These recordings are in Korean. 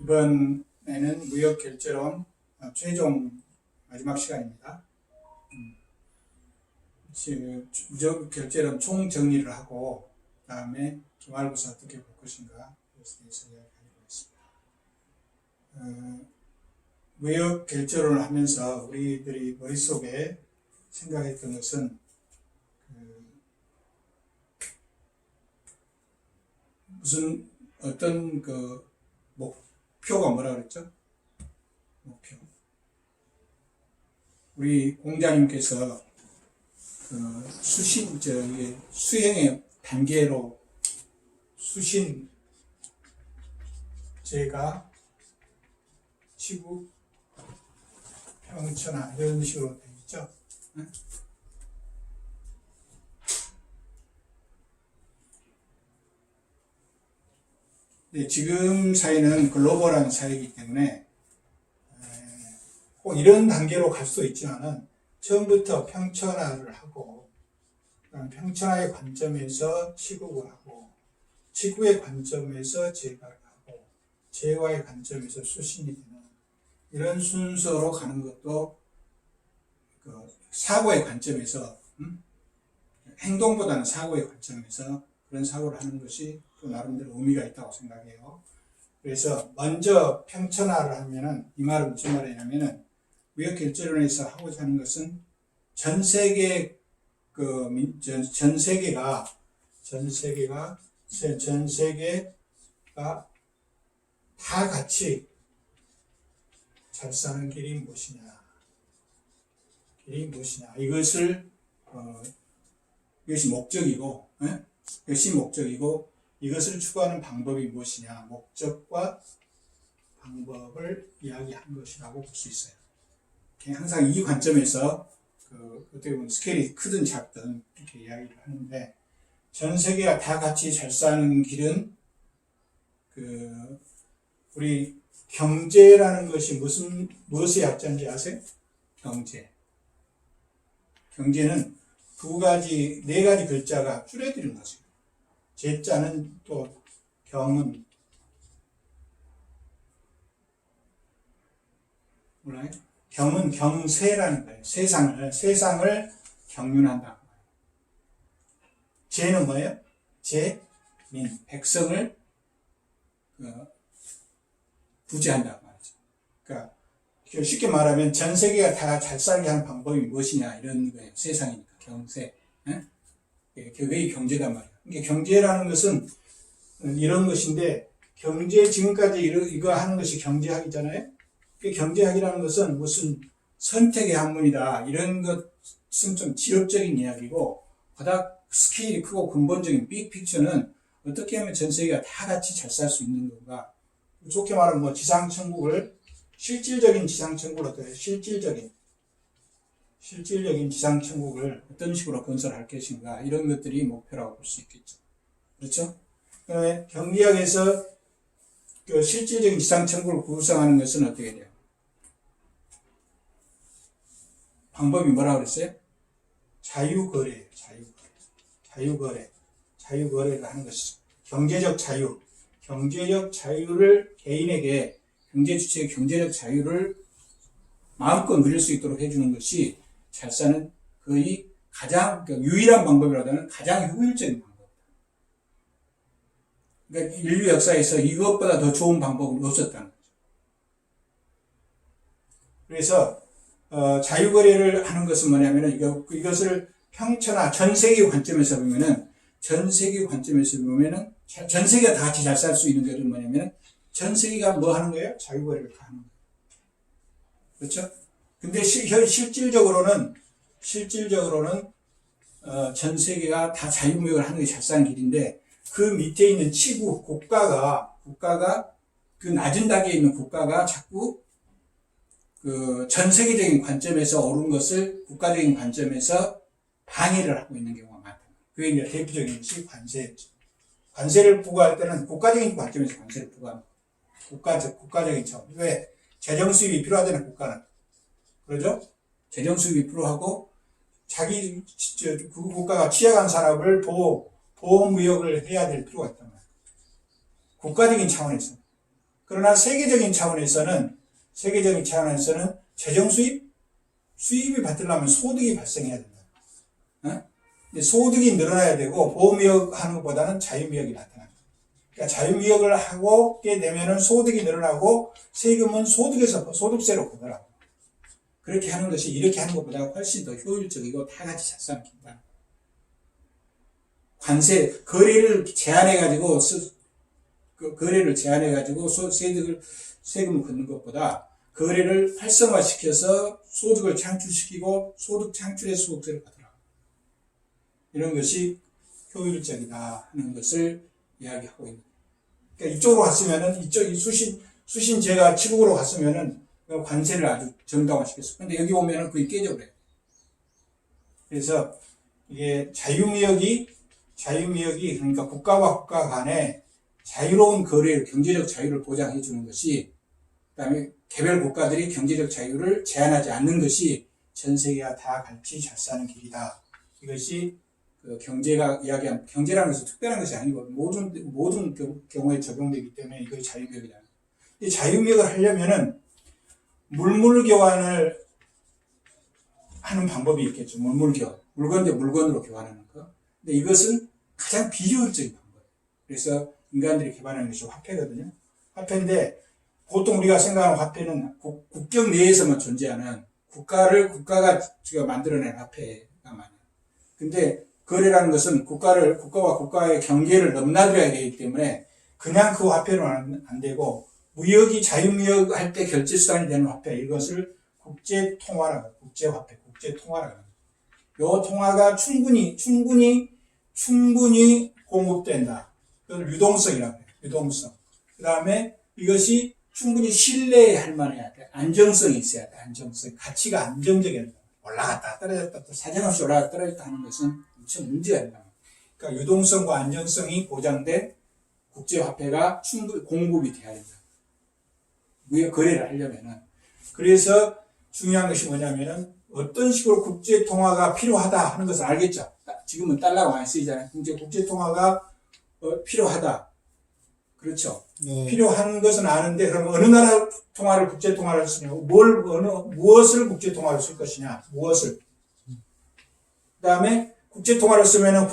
이번에는 무역결제론 최종 마지막 시간입니다. 무역결제론 총정리를 하고 그 다음에 기말고사 어떻게 볼 것인가 그것에 대해서 이야기하려고 했습니다. 무역결제론을 하면서 우리들이 머릿속에 생각했던 것은 무슨 어떤 목표가 뭐라 그랬죠? 목표. 우리 공자님께서 수행의 단계로 수신, 제가, 치구, 평천하 이런 식으로 되어 있죠. 네, 지금 사회는 글로벌한 사회이기 때문에 꼭 이런 단계로 갈 수도 있지만은 처음부터 평천화를 하고 평천화의 관점에서 치국을 하고 치국의 관점에서 제가를 하고 제가의 관점에서 수신이 되는 이런 순서로 가는 것도 사고의 관점에서 행동보다는 사고의 관점에서 그런 사고를 하는 것이 또 나름대로 의미가 있다고 생각해요. 그래서 먼저 평천화를 하면은 이 말은 무슨 말이냐면은 무역결제론에서 하고자 하는 것은 전 세계가 다 같이 잘 사는 길이 무엇이냐 이것이 목적이고 이것을 추구하는 방법이 무엇이냐 목적과 방법을 이야기한 것이라고 볼 수 있어요. 항상 이 관점에서 어떻게 보면 스케일이 크든 작든 이렇게 이야기를 하는데 전 세계가 다 같이 잘 사는 길은 우리 경제라는 것이 무엇의 약자인지 아세요? 경제는 네 가지 글자가 줄여드는 것이에요. 제자는 또 경은 몰라요? 경은 경세라는 거예요. 세상을 경륜한다. 제는 뭐예요? 백성을 부지한다 말이죠. 그러니까 쉽게 말하면 전 세계가 다 잘 살게 하는 방법이 무엇이냐 이런 거예요. 세상이니까 경세. 그게 경제단 말이에요. 그러니까 경제라는 것은 이런 것인데 지금까지 이거 하는 것이 경제학이잖아요. 경제학이라는 것은 무슨 선택의 학문이다 이런 것은 좀 지엽적인 이야기고 보다 스케일이 크고 근본적인 빅픽처는 어떻게 하면 전 세계가 다 같이 잘 살 수 있는 건가. 좋게 말하면 지상천국을 실질적인 지상천국을 어떻게 실질적인 지상천국을 어떤 식으로 건설할 것인가 이런 것들이 목표라고 볼 수 있겠죠. 그렇죠? 그다음에 경제학에서 실질적인 지상천국을 구성하는 것은 어떻게 돼요? 방법이 뭐라고 그랬어요? 자유거래예요. 자유거래를 하는 것이죠. 경제적 자유를 개인에게 경제 주체의 경제적 자유를 마음껏 누릴 수 있도록 해주는 것이 잘 사는 거의 가장 유일한 방법이라면 가장 효율적인 방법. 그러니까 인류 역사에서 이것보다 더 좋은 방법은 없었다는 거죠. 그래서 자유거래를 하는 것은 뭐냐면은 이것을 평천화 전 세계 관점에서 보면은 전 세계가 다 같이 잘 살 수 있는 것은 뭐냐면은 전 세계가 뭐 하는 거예요? 자유거래를 하는 거예요. 그렇죠? 근데 실질적으로는 전 세계가 다 자유무역을 하는 게 잘 사는 길인데 그 밑에 있는 국가가 그 낮은 단계에 있는 국가가 자꾸 전 세계적인 관점에서 옳은 것을 국가적인 관점에서 방해를 하고 있는 경우가 많다. 그게 이제 대표적인 것이 관세였죠. 관세를 부과할 때는 국가적인 관점에서 관세를 부과합니다. 국가적인 차원. 왜? 재정 수입이 필요하다는 국가는. 그러죠? 재정 수입이 필요하고 그 국가가 취약한 사람을 보호무역을 해야 될 필요가 있단 말이에요. 국가적인 차원에서. 그러나 세계적인 차원에서는 재정 수입이 받으려면 소득이 발생해야 된다. 어? 근데 소득이 늘어나야 되고 보호무역 하는 것보다는 자유무역이 나타납니다. 그러니까 자유무역을 하게 되면은 소득이 늘어나고 세금은 소득세로 걷어라고. 그렇게 하는 것이 이렇게 하는 것보다 훨씬 더 효율적이고 다 같이 잘 싸는 기반. 관세, 거래를 제한해가지고 세금을 걷는 것보다 거래를 활성화시켜서 소득을 창출시키고 소득 창출해서 소득세를 받으라. 이런 것이 효율적이다 하는 것을 이야기하고 있는. 그러니까 이쪽으로 갔으면은 이쪽 수신 제가 치국으로 갔으면은 관세를 아주 정당화시켰어. 근데 여기 오면은 그게 깨져버려요. 그래서 이게 자유무역이 그러니까 국가와 국가 간에 자유로운 거래, 경제적 자유를 보장해 주는 것이, 그다음에 개별 국가들이 경제적 자유를 제한하지 않는 것이 전 세계가 다 같이 잘 사는 길이다. 이것이 그 경제가 이야기한, 경제라는 것은 특별한 것이 아니고 모든 경우에 적용되기 때문에 이것이 자유무역이다. 이 자유무역을 하려면은 물물 교환을 하는 방법이 있겠죠. 물물 교환. 물건 대 물건으로 교환하는 거. 근데 이것은 가장 비효율적인 방법이에요. 그래서 인간들이 개발하는 것이 화폐거든요. 화폐인데 보통 우리가 생각하는 화폐는 국경 내에서만 존재하는 국가가 지금 만들어낸 화폐가 많아요. 근데 거래라는 것은 국가와 국가의 경계를 넘나들어야 되기 때문에 그냥 그 화폐로는 안 되고 자유무역 할 때 결제수단이 되는 화폐, 이것을 국제통화라고 해요. 국제화폐, 국제통화라고 해요. 요 통화가 충분히 공급된다. 그걸 유동성이라고 해요. 유동성. 그 다음에 이것이 충분히 신뢰할 만해야 돼. 안정성이 있어야 돼. 안정성. 가치가 안정적이어야 돼. 올라갔다 떨어졌다 또 사정없이 올라갔다 떨어졌다 하는 것은 엄청 문제가 된다. 그러니까 유동성과 안정성이 보장된 국제화폐가 충분히 공급이 돼야 된다. 거래를 하려면은. 그래서 중요한 것이 뭐냐면은 어떤 식으로 국제통화가 필요하다 하는 것을 알겠죠. 지금은 달러가 많이 쓰이잖아요. 이제 국제통화가 필요하다. 그렇죠. 네. 필요한 것은 아는데, 그럼 어느 나라 통화를 국제통화를 쓰냐, 무엇을 국제통화로 쓸 것이냐, 무엇을. 그 다음에 국제통화를 쓰면은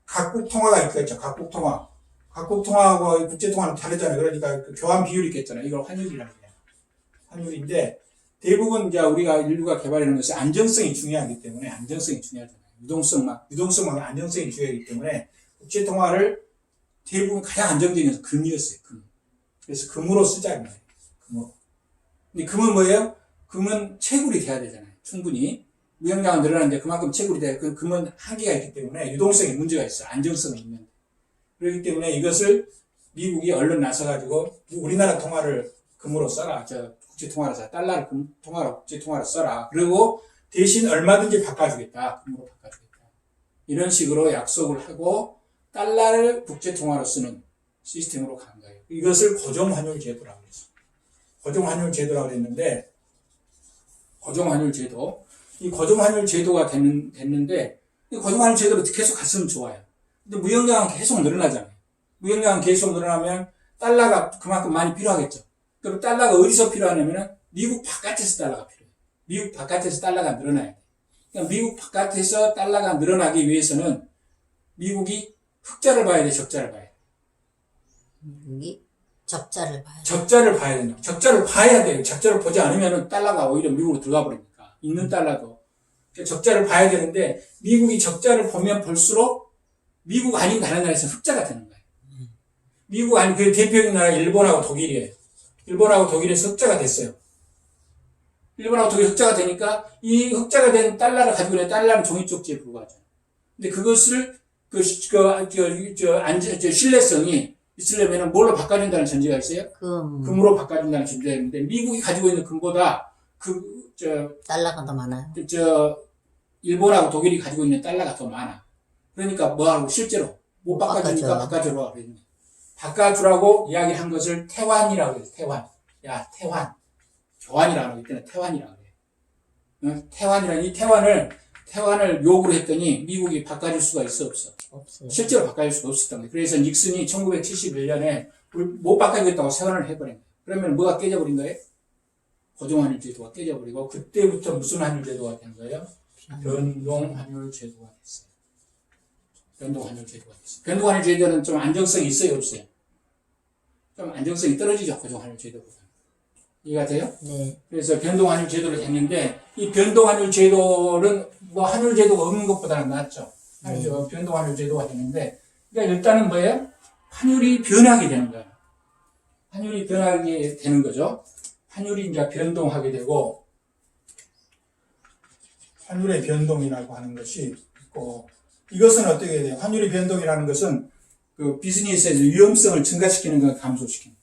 각국 통화가 있겠죠. 각국 통화하고 국제통화는 다르잖아요. 그러니까 그 교환 비율이 있겠잖아요. 이걸 환율이라고 해요. 환율인데, 대부분 이제 인류가 개발하는 것이 안정성이 중요하기 때문에, 안정성이 중요하잖아요. 유동성만 안정성이 중요하기 때문에, 국제통화를 대부분 가장 안정적인 것은 금이었어요. 금. 그래서 금으로 쓰자는 거예요. 금으로. 근데 금은 뭐예요? 금은 채굴이 돼야 되잖아요. 충분히. 무역량은 늘어나는데 그만큼 채굴이 돼야 돼요. 금은 한계가 있기 때문에 유동성에 문제가 있어요. 안정성이 있는데. 그렇기 때문에 이것을 미국이 얼른 나서가지고 우리나라 통화를 금으로 써라. 국제통화로 써라. 달러를 국제통화로 써라. 그리고 대신 얼마든지 바꿔주겠다. 금으로 바꿔주겠다. 이런 식으로 약속을 하고 달러를 국제통화로 쓰는 시스템으로 간 거예요. 이것을 고정환율 제도라고 그랬어요. 고정환율 제도라고 그랬는데, 이 고정환율 제도가 됐는데, 이 고정환율 제도로 계속 갔으면 좋아요. 근데 무역량은 계속 늘어나잖아요. 무역량은 계속 늘어나면 달러가 그만큼 많이 필요하겠죠. 그럼 달러가 어디서 필요하냐면은 미국 바깥에서 달러가 필요해요. 미국 바깥에서 달러가 늘어나야 돼요. 그러니까 미국 바깥에서 달러가 늘어나기 위해서는 미국이 흑자를 봐야 돼, 적자를 봐야 돼? 적자를 봐야 돼. 적자를 봐야 된다. 적자를 봐야 돼요. 적자를 보지 않으면 달러가 오히려 미국으로 들어가 버리니까. 있는 달러도. 적자를 봐야 되는데, 미국이 적자를 보면 볼수록 미국 아닌 다른 나라에서 흑자가 되는 거예요. 미국 아닌 그 대표적인 나라가 일본하고 독일이에요. 일본하고 독일에서 흑자가 됐어요. 일본하고 독일 흑자가 되니까 이 흑자가 된 달러를 가지고 있는 달러는 종이쪽지에 불과하죠. 근데 그것을 신뢰성이 있으려면 뭘로 바꿔준다는 전제가 있어요? 금으로 바꿔준다는 전제가 있는데, 미국이 가지고 있는 금보다 달러가 더 많아요. 일본하고 독일이 가지고 있는 달러가 더 많아. 그러니까 뭐하고 실제로 못 바꿔주니까 바꿔주라고 그랬네. 바꿔주라고 이야기한 것을 태환이라고 해요. 태환. 야, 태환. 교환이라고 하기 때문에 태환이라고 해요. 태환이라는 이 태환을 요구를 했더니 미국이 바꿔줄 수가 있어, 없어? 없어요. 실제로 바꿔줄 수가 없었던 거예요. 그래서 닉슨이 1971년에 못 바꾸겠다고 선언을 해버린 거예요. 그러면 뭐가 깨져버린 거예요? 고정환율 제도가 깨져버리고 그때부터 무슨 환율 제도가 된 거예요? 변동환율 제도가 됐어요. 변동환율 제도가 됐어요. 변동환율 제도는 좀 안정성이 있어요, 없어요? 좀 안정성이 떨어지죠, 고정환율 제도보다. 이해가 돼요? 네. 그래서 변동환율 제도를 했는데 이 변동환율 제도는 뭐 환율 제도가 없는 것보다는 낫죠. 변동환율 제도가 되는데, 그러니까 일단은 뭐예요? 환율이 변하게 되는 거예요. 환율이 변하게 되는 거죠. 환율이 이제 변동하게 되고, 환율의 변동이라고 하는 것이 있고, 이것은 어떻게 돼요? 환율의 변동이라는 것은 그 비즈니스에서 위험성을 증가시키는 걸 감소시키는 거예요.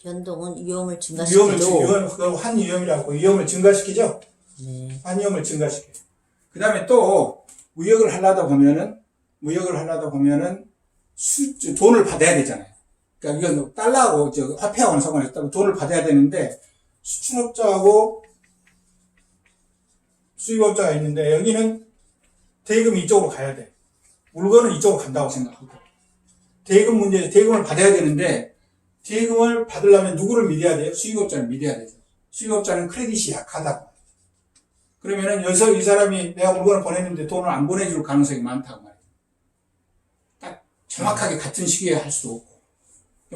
변동은 위험을 증가시키고. 환위험이라고 위험을 증가시키죠? 네. 환위험을 증가시켜요. 그 다음에 또, 무역을 하려다 보면은, 돈을 받아야 되잖아요. 그러니까 이건 달러하고 화폐하고는 상관없다고 돈을 받아야 되는데, 수출업자하고 수입업자가 있는데, 여기는 대금이 이쪽으로 가야 돼. 물건은 이쪽으로 간다고 생각하고. 대금 문제, 대금을 받아야 되는데, 대금을 받으려면 누구를 믿어야 돼요? 수입업자를 믿어야 되죠. 수입업자는 크레딧이 약하다고. 그러면은 여기서 이 사람이 내가 물건을 보냈는데 돈을 안 보내줄 가능성이 많다고 말이에요. 딱 정확하게 같은 시기에 할 수도 없고.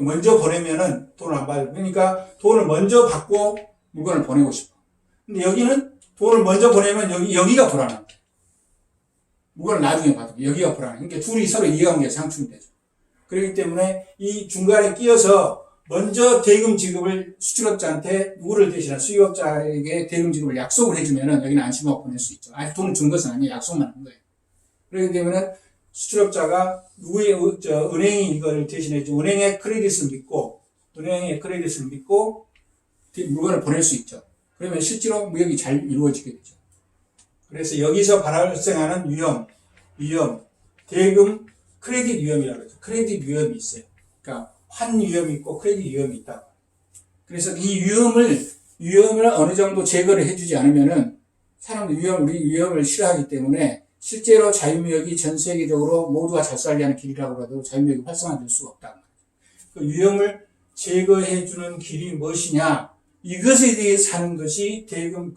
먼저 보내면은 돈을 안 받아요. 그러니까 돈을 먼저 받고 물건을 보내고 싶어. 근데 여기는 돈을 먼저 보내면 여기가 불안한 거예요. 물건을 나중에 받으면 여기가 불안해. 그러니까 둘이 서로 이해관계가 상충이 되죠. 그렇기 때문에 이 중간에 끼어서 먼저 대금 지급을 수출업자한테 누구를 대신한 수입업자에게 대금 지급을 약속을 해주면은 여기는 안심하고 보낼 수 있죠. 아직 돈을 준 것은 아니에요. 약속만 한 거예요. 그렇기 때문에 수출업자가 은행이 이걸 대신해줘. 은행의 크레딧을 믿고 물건을 보낼 수 있죠. 그러면 실제로 무역이 잘 이루어지게 되죠. 그래서 여기서 발생하는 위험, 대금, 크레딧 위험이라고 하죠. 크레딧 위험이 있어요. 그러니까 환 위험이 있고 크레딧 위험이 있다. 그래서 이 위험을 어느 정도 제거를 해주지 않으면은 사람들이 우리 위험을 싫어하기 때문에 실제로 자유무역이 전 세계적으로 모두가 잘 살게 하는 길이라고 해도 자유무역이 활성화될 수가 없다. 그 위험을 제거해주는 길이 무엇이냐? 이것에 대해서 하는 것이 대금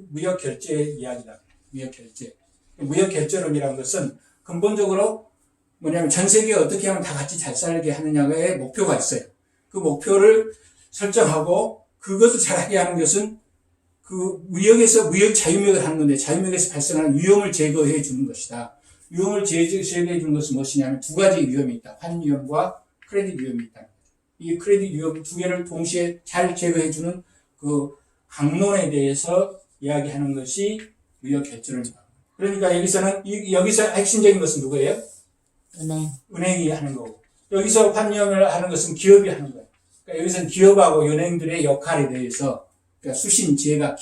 무역 결제 이야기다. 무역 결제. 무역 결제론이라는 것은 근본적으로 뭐냐면 전 세계에 어떻게 하면 다 같이 잘 살게 하느냐의 목표가 있어요. 그 목표를 설정하고 그것을 잘하게 하는 것은 그 무역 자유무역을 하는 건데 자유무역에서 발생하는 위험을 제거해 주는 것이다. 위험을 제거해 주는 것은 무엇이냐면 두 가지 위험이 있다. 환 위험과 크레딧 위험이 있다. 이 크레딧 위험 두 개를 동시에 잘 제거해 주는 그 강론에 대해서 이야기하는 것이 무역 결제론이다. 그러니까 여기서 핵심적인 것은 누구예요? 은행이 하는 거고. 여기서 환위험을 하는 것은 기업이 하는 거예요. 그러니까 여기서는 기업하고 은행들의 역할에 대해서, 그러니까 수신제가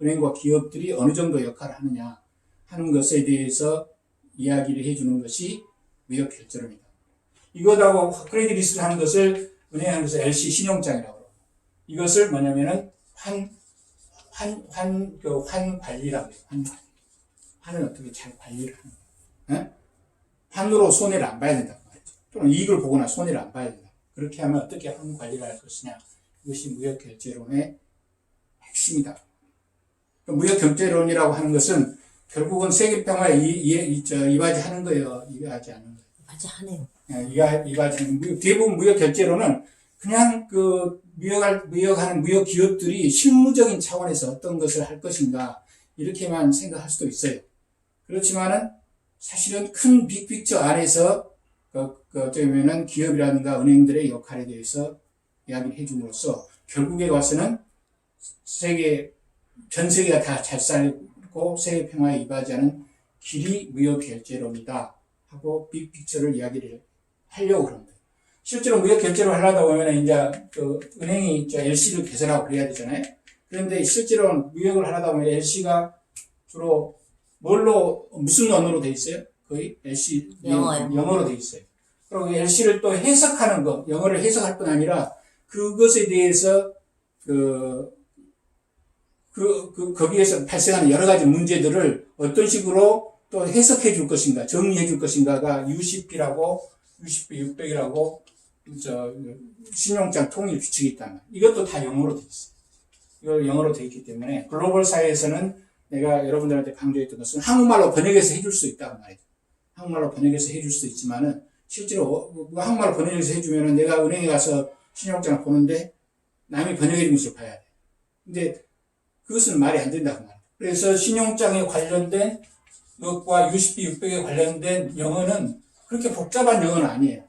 은행과 기업들이 어느 정도 역할을 하느냐 하는 것에 대해서 이야기를 해주는 것이 무역 결제론이다. 이것하고 크레딧 리스크를 하는 것을 은행하는 것을 LC 신용장이라고 그러고, 이것을 뭐냐면은 환 관리라고 해요. 환을 어떻게 잘 관리를 하는 거예요. 네? 환으로 손해를 안 봐야 된다고 말이죠. 또는 이익을 보거나 손해를 안 봐야 된다. 그렇게 하면 어떻게 환 관리를 할 것이냐. 이것이 무역 결제론의 핵심이다. 무역 결제론이라고 하는 것은 결국은 세계 평화에 이바지하는 거예요. 이바지 않는 거예요. 이바지하네요. 이바지하는 대부분 무역 결제론은 그냥 무역하는 무역 기업들이 실무적인 차원에서 어떤 것을 할 것인가 이렇게만 생각할 수도 있어요. 그렇지만은 사실은 큰 빅픽처 안에서 어쩌면은 기업이라든가 은행들의 역할에 대해서 이야기를 해줌으로써 결국에 와서는 전 세계가 다 잘 살고 세계 평화에 이바지하는 길이 무역 결제론이다 하고 빅픽처를 이야기를 하려고 그런 거예요. 실제로 무역 결제를 하려다 보면 이제 은행이 LC를 개설하고 그래야 되잖아요. 그런데 실제로 무역을 하려다 보면 LC가 주로 무슨 언어로 돼 있어요? 거의 LC 영어로 돼 있어요. 그리고 LC를 또 해석하는 것, 영어를 해석할 뿐 아니라 그것에 대해서 거기에서 발생하는 여러 가지 문제들을 어떤 식으로 또 해석해 줄 것인가, 정리해 줄 것인가가 UCP라고 60배, 600이라고 신용장 통일 규칙이 있단 말이에요. 이것도 다 영어로 돼 있어요. 이거 영어로 돼 있기 때문에 글로벌 사회에서는 내가 여러분들한테 강조했던 것은 한국말로 번역해서 해줄 수 있다고 말이죠. 한국말로 번역해서 해줄 수 있지만은 실제로 한국말로 번역해서 해주면은 내가 은행에 가서 신용장을 보는데 남이 번역해준 것을 봐야 돼. 근데 그것은 말이 안 된다고 말이에요. 그래서 신용장에 관련된 것과 60비, 600에 관련된 영어는 그렇게 복잡한 영어는 아니에요.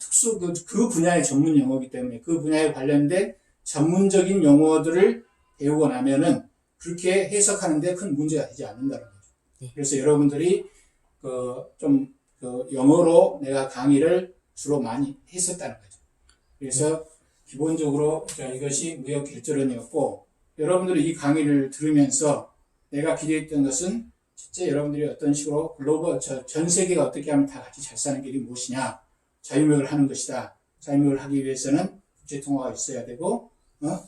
그 분야의 전문 영어이기 때문에 그 분야에 관련된 전문적인 용어들을 배우고 나면은 그렇게 해석하는데 큰 문제가 되지 않는다는 거죠. 그래서 여러분들이 영어로 내가 강의를 주로 많이 했었다는 거죠. 그래서 기본적으로 이것이 무역 결제론이었고, 여러분들이 이 강의를 들으면서 내가 기대했던 것은 실제 여러분들이 어떤 식으로 글로벌, 전 세계가 어떻게 하면 다 같이 잘 사는 길이 무엇이냐, 자유무역을 하는 것이다. 자유무역을 하기 위해서는 국제통화가 있어야 되고,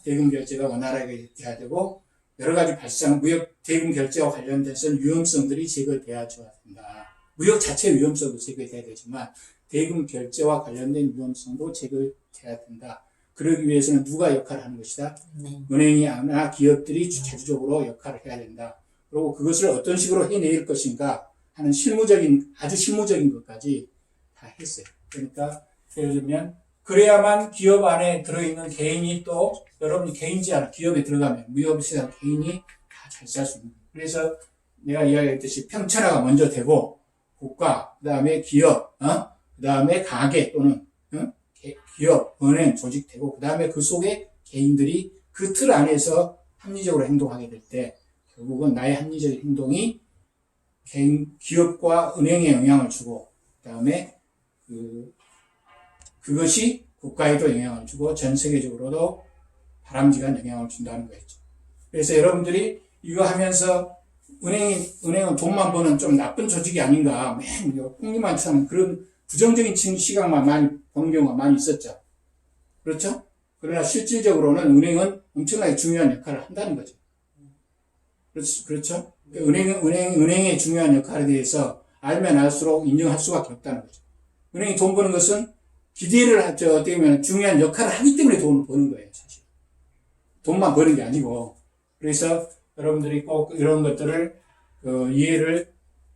대금 결제가 원활하게 돼야 되고, 여러 가지 발생, 무역 대금 결제와 관련돼서는 위험성들이 제거돼야 된다. 무역 자체 위험성도 제거돼야 되지만, 대금 결제와 관련된 위험성도 제거돼야 된다. 그러기 위해서는 누가 역할을 하는 것이다? 은행이 아니라 기업들이 자주적으로 역할을 해야 된다. 그리고 그것을 어떤 식으로 해낼 것인가 하는 아주 실무적인 것까지 다 했어요. 그러니까, 예를 들면, 그래야만 기업 안에 들어있는 개인이 또, 여러분이 개인지 않아, 기업에 들어가면, 무역시장 개인이 다 잘 살 수 있는 거예요. 그래서 내가 이야기했듯이 평천화가 먼저 되고, 국가, 그 다음에 기업, 그 다음에 가게 또는, 기업, 은행 조직되고, 그 다음에 그 속에 개인들이 그 틀 안에서 합리적으로 행동하게 될 때, 결국은 나의 합리적인 행동이 기업과 은행에 영향을 주고, 그 다음에 그것이 국가에도 영향을 주고 전 세계적으로도 바람직한 영향을 준다는 거였죠. 그래서 여러분들이 이거 하면서 은행은 돈만 버는 좀 나쁜 조직이 아닌가, 맨 꽁리만 차는 그런 부정적인 시각만 많이 본 경우가 많이 있었죠. 그렇죠? 그러나 실질적으로는 은행은 엄청나게 중요한 역할을 한다는 거죠. 그렇죠? 은행의 중요한 역할에 대해서 알면 알수록 인정할 수밖에 없다는 거죠. 은행이 돈 버는 것은 기대를 어떻게 보면 중요한 역할을 하기 때문에 돈을 버는 거예요, 사실. 돈만 버는 게 아니고. 그래서 여러분들이 꼭 이런 것들을 이해를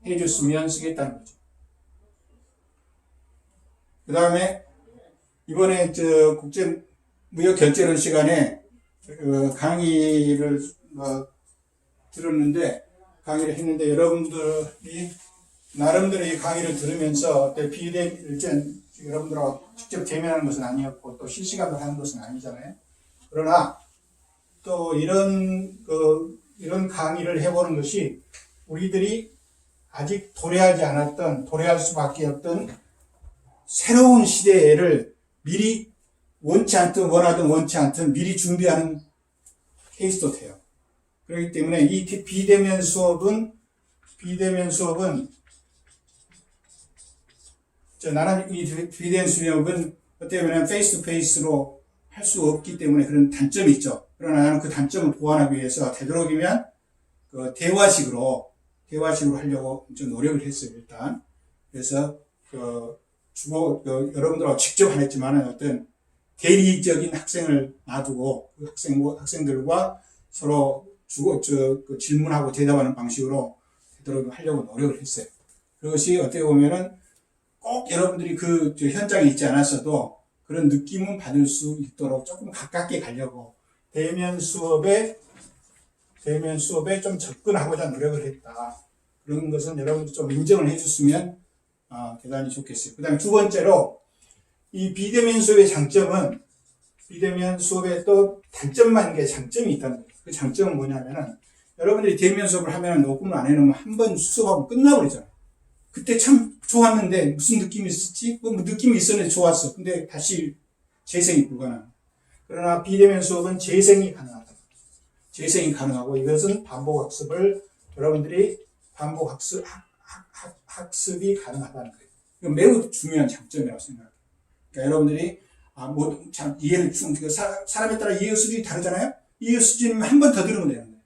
해줬으면 쓰겠다는 거죠. 그 다음에 이번에 국제 무역 결제론 시간에 강의를 강의를 했는데 여러분들이 나름대로 이 강의를 들으면서 여러분들하고 직접 대면하는 것은 아니었고 또 실시간으로 하는 것은 아니잖아요. 그러나 또 이런 강의를 해보는 것이 우리들이 아직 도래할 수밖에 없던 새로운 시대를 미리 원하든 원치 않든 미리 준비하는 케이스도 돼요. 그렇기 때문에 이 비대면 수업은 나는 이 비대면 수업은 어떻게 보면 페이스 투 페이스로 할 수 없기 때문에 그런 단점이 있죠. 그러나 나는 그 단점을 보완하기 위해서 되도록이면 대화식으로 하려고 좀 노력을 했어요, 일단. 그래서 여러분들하고 직접 안 했지만은 어떤 대리적인 학생을 놔두고 그 학생들과 서로 질문하고 대답하는 방식으로 되도록 하려고 노력을 했어요. 그것이 어떻게 보면은 꼭 여러분들이 그 현장에 있지 않았어도 그런 느낌은 받을 수 있도록 조금 가깝게 가려고 대면 수업에 좀 접근하고자 노력을 했다. 그런 것은 여러분들 좀 인정을 해줬으면 대단히 좋겠어요. 그 다음에 두 번째로 이 비대면 수업의 장점은 비대면 수업에 또 단점만 게 장점이 있다는 거예요. 그 장점은 뭐냐면은 여러분들이 대면 수업을 하면 녹음을 안 해놓으면 한 번 수업하고 끝나버리잖아요. 그때 참 좋았는데 무슨 느낌이 있었지? 느낌이 있었는데 좋았어. 근데 다시 재생이 불가능합니다. 그러나 비대면 수업은 재생이 가능하다. 재생이 가능하고 이것은 여러분들이 반복 학습이 가능하다는 거예요. 이건 매우 중요한 장점이라고 생각해요. 그러니까 여러분들이 사람에 따라 이해 수준이 다르잖아요. 이해 수준이면 한 번 더 들으면 되는 거예요.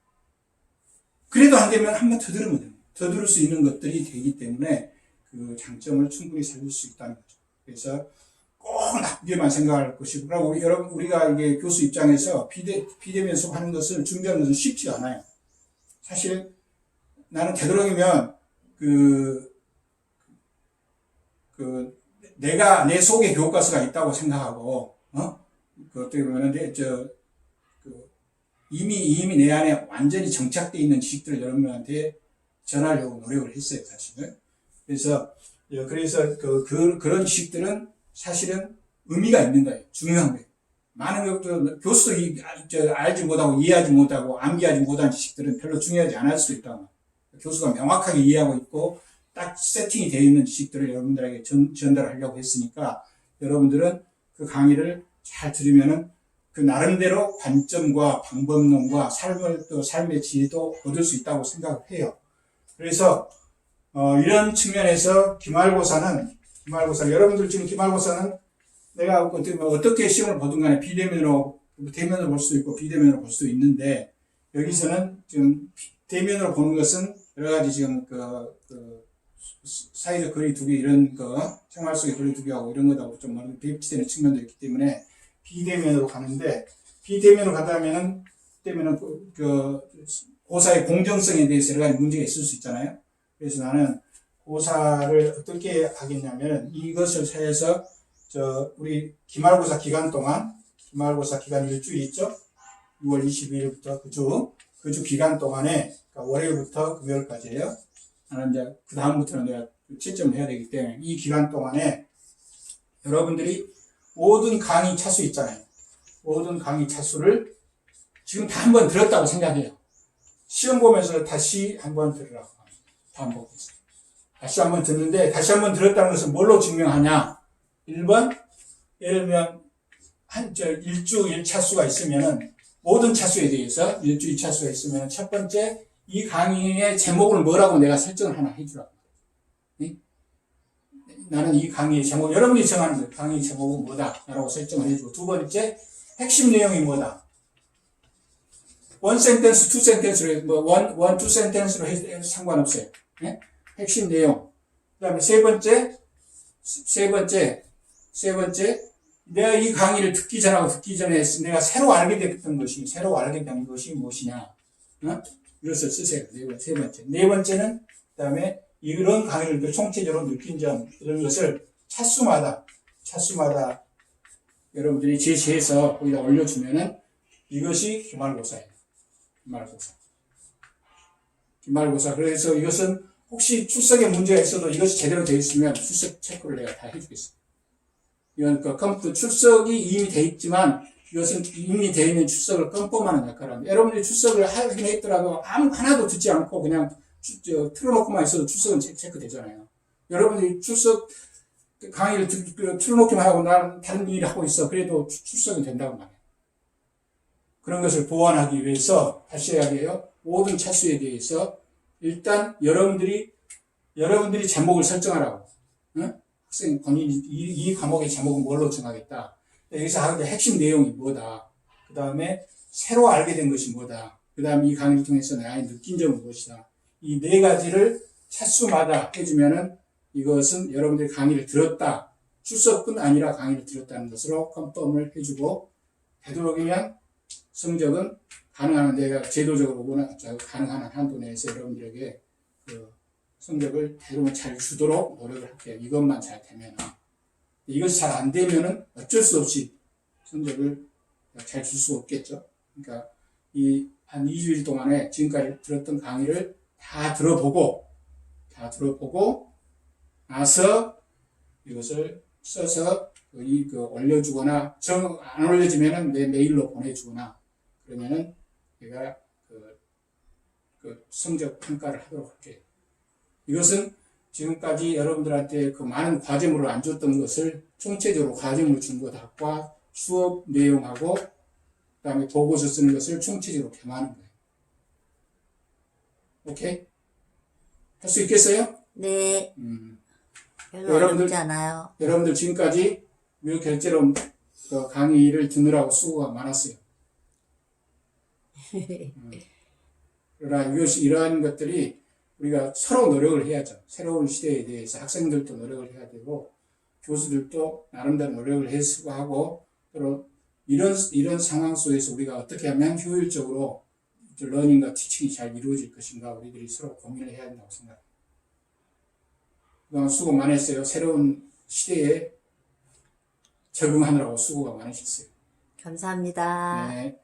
그래도 안 되면 한 번 더 들으면 돼요. 더 들을 수 있는 것들이 되기 때문에 그 장점을 충분히 살릴 수 있다는 거죠. 그래서 꼭 나쁘게만 생각할 것이고, 그리고 여러분, 우리가 이게 교수 입장에서 비대면 수업하는 것을 준비하는 것은 쉽지 않아요. 사실 나는 되도록이면 내가 내 속에 교과서가 있다고 생각하고, 어떻게 보면, 이미 내 안에 완전히 정착되어 있는 지식들을 여러분들한테 전하려고 노력을 했어요, 사실은. 그래서 그런 지식들은 사실은 의미가 있는 거예요. 중요한 거예요. 많은 것도, 교수도 알지 못하고, 이해하지 못하고, 암기하지 못한 지식들은 별로 중요하지 않을 수 있다고. 교수가 명확하게 이해하고 있고, 딱 세팅이 되어 있는 지식들을 여러분들에게 전달하려고 했으니까, 여러분들은 그 강의를 잘 들으면은 그 나름대로 관점과 방법론과 삶의 지혜도 얻을 수 있다고 생각을 해요. 그래서, 이런 측면에서 여러분들 지금 기말고사는 내가 어떻게 시험을 보든 간에 대면으로 볼 수도 있고 비대면으로 볼 수도 있는데, 여기서는 지금 대면으로 보는 것은 여러 가지 지금 사회적 거리두기 이런 생활 속의 거리두기하고 이런 것하고 좀 많이 배치되는 측면도 있기 때문에 비대면으로 가는데, 비대면으로 가다면은 고사의 공정성에 대해서 여러 가지 문제가 있을 수 있잖아요. 그래서 나는 고사를 어떻게 하겠냐면, 이것을 해서 우리 기말고사 기간 일주일 있죠? 6월 22일부터 그 주 기간 동안에, 그러니까 월요일부터 금요일까지예요. 나는 이제 그 다음부터는 내가 채점을 해야 되기 때문에 이 기간 동안에 여러분들이 모든 강의 차수 있잖아요. 모든 강의 차수를 지금 다 한번 들었다고 생각해요. 시험 보면서 다시 한번 들으라고 합니다. 반복해서. 다시 한번 듣는데, 다시 한번 들었다는 것은 뭘로 증명하냐? 1번, 예를 들면, 일주 1차수가 있으면은, 모든 차수에 대해서, 일주 2차수가 있으면, 첫 번째, 이 강의의 제목을 뭐라고 내가 설정을 하나 해주라고. 네? 나는 이 강의의 제목, 여러분이 정하는 거예요. 강의 제목은 뭐다? 라고 설정을 해주고. 두 번째, 핵심 내용이 뭐다? one sentence, two sentence로, one, two sentence로 해도 상관없어요. 네? 핵심 내용. 그 다음에 세 번째, 내가 이 강의를 듣기 전에 내가 새로 알게 된 것이 무엇이냐. 이것을 쓰세요. 세 번째. 네 번째는, 그 다음에 이런 강의를 총체적으로 느낀 점, 이런 것을 차수마다 여러분들이 제시해서 거기다 올려주면은 이것이 기말고사예요. 기말고사. 그래서 이것은 혹시 출석에 문제가 있어도 이것이 제대로 되어 있으면 출석 체크를 내가 다 해주겠습니다. 이건 컴퓨터 출석이 이미 되어 있지만 이것은 이미 되어 있는 출석을 껌껌하는 역할을 합니다. 여러분들이 출석을 하긴 했더라도 하나도 듣지 않고 그냥 틀어놓고만 있어도 출석은 체크되잖아요. 여러분들이 강의를 틀어놓기만 하고 나는 다른 일을 하고 있어. 그래도 출석이 된다고 말해요. 그런 것을 보완하기 위해서 다시 이야기해요. 모든 차수에 대해서 일단 여러분들이 제목을 설정하라고. 응? 학생 본인이 이 과목의 제목은 뭘로 정하겠다. 여기서 하는데 핵심 내용이 뭐다. 그 다음에 새로 알게 된 것이 뭐다. 그 다음에 이 강의를 통해서 내가 느낀 점은 무엇이다. 이 네 가지를 차수마다 해주면은 이것은 여러분들이 강의를 들었다. 출석뿐 아니라 강의를 들었다는 것으로 컨펌을 해주고, 되도록이면 성적은 가능한 내가 제도적으로 가능한 한도 내에서 여러분들에게 성적을 대부분 잘 주도록 노력을 할게요. 이것만 잘 되면은. 이것이 잘 안 되면은 어쩔 수 없이 성적을 잘 줄 수 없겠죠. 그러니까 한 2주일 동안에 지금까지 들었던 강의를 다 들어보고 나서 이것을 써서 올려주거나 안 올려지면은 내 메일로 보내주거나 그러면은 내가 성적 평가를 하도록 할게요. 이것은 지금까지 여러분들한테 그 많은 과제물을 안 줬던 것을 총체적으로 과제물 준 것과 수업 내용하고 그 다음에 보고서 쓰는 것을 총체적으로 겸하는 거예요. 오케이? 할 수 있겠어요? 네. 별로 어렵지 않아요. 여러분들 지금까지 무효결제로 강의를 듣느라고 수고가 많았어요. 그러나 이러한 것들이 우리가 서로 노력을 해야죠. 새로운 시대에 대해서 학생들도 노력을 해야 되고, 교수들도 나름대로 노력을 해서 하고 또 이런 상황 속에서 우리가 어떻게 하면 효율적으로 러닝과 티칭이 잘 이루어질 것인가 우리들이 서로 고민을 해야 된다고 생각합니다. 그동안 수고 많았어요. 새로운 시대에 적응하느라고 수고가 많으셨어요. 감사합니다. 네.